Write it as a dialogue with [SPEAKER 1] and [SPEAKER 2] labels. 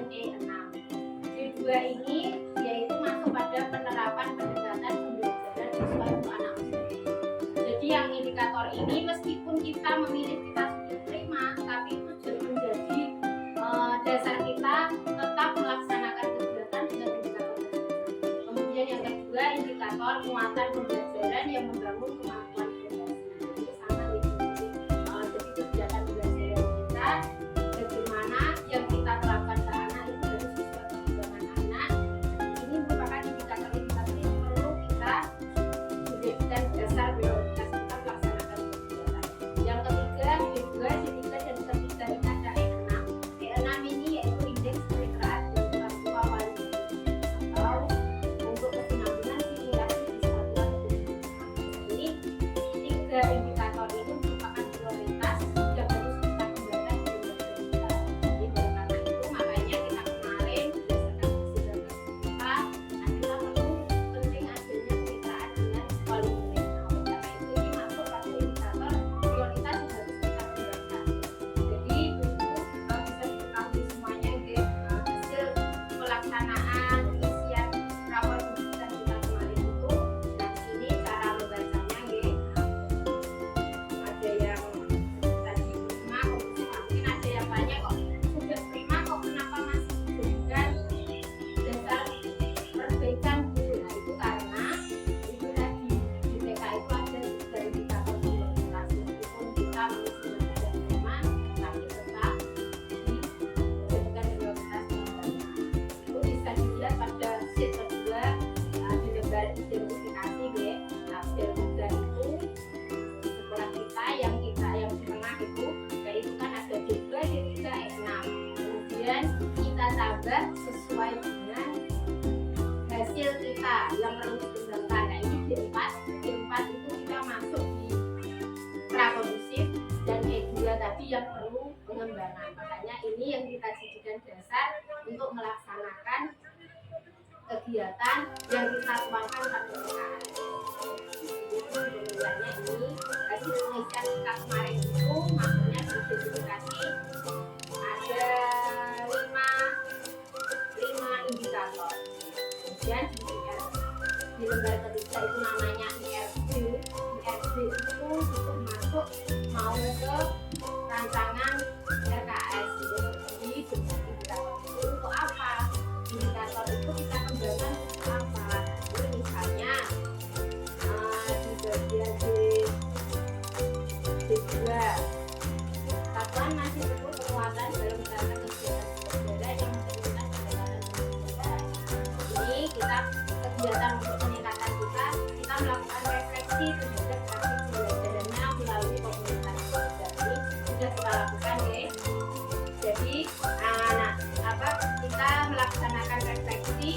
[SPEAKER 1] dan E6. D2 ini yaitu masuk pada penerapan pendekatan pembelajaran siswa untuk anak usia. Jadi yang indikator ini meskipun kita memilih kita sudah terima, tapi itu menjadi dasar kita tetap melaksanakan kegiatan dengan indikator tersebut. Kemudian yang kedua, indikator muatan pembelajaran yang membangun kemampuan berinteraksi. Ini sama jadi kegiatan pembelajaran kita bagaimana yang kita terapkan ke anak itu dari siswa perkembangan anak. Ini merupakan indikator-indikator yang perlu kita jadikan dasar prioritas kita melaksanakan kegiatan. Yang ketiga, D2, D3 dan ketiga ini ada E6. E6 ini yaitu indeks keliteraan orang tua wali atau untuk kesinambungan simulasi kesatuan kebijakan. Ini tiga indikator ini merupakan prioritas yang harus kita kembangkan di lembaga kita. Jadi karena itu makanya kita kemarin berdasarkan visi dan misi kita adalah perlu penting adanya kemitraan dengan wali murid. Oleh karena itu ini masuk pada indikator prioritas yang harus kita kembangkan. Jadi itu bisa diketahui semuanya hasil pelaksanaan pengisian rapor pendidikan kita kemarin itu. Nah ini cara membacanya ada yang tadi prima, mungkin ada yang banyak kok sudah prima kok kenapa masih diberikan dasar perbaikan gitu. Nah itu karena itu tadi di TK itu ada tiga indikator prioritas meskipun kita mengisi sudah prima tapi tetap dijadikan prioritas itu bisa dilihat pada sheet kedua di lembar identifikasi hasil mudah itu di sekolah kita yang di tengah itu yaitu kan ada D2, D3, E6. Kemudian kita tambah sesuai dengan hasil kita yang perlu dikembangkan. Nah ini D4 itu kita masuk di prakondusif dan E2 tadi yang perlu pengembangan. Makanya ini yang kita jadikan dasar untuk melaksanakan kegiatan yang kita tuangkan pada PKS. Sebenarnya ini hasil pengisian kita kemarin itu maksudnya diidentifikasi ada 5 indikator. Kemudian di lembar ketiga itu namanya IRD. IRD itu masuk mau ke rancangan RKS. Jadi indikator itu untuk apa? Indikator itu kita kembangkan untuk apa? Jadi misalnya di bagian D2 satuan masih perlu penguatan dalam menjalankan kegiatan belajar yang mencerminkan pendekatan pembelajaran. Ini kita kegiatan untuk peningkatan kita melakukan refleksi terhadap praktik pembelajarannya melalui komunitas belajar. Ini sudah kita lakukan Jadi kita melaksanakan refleksi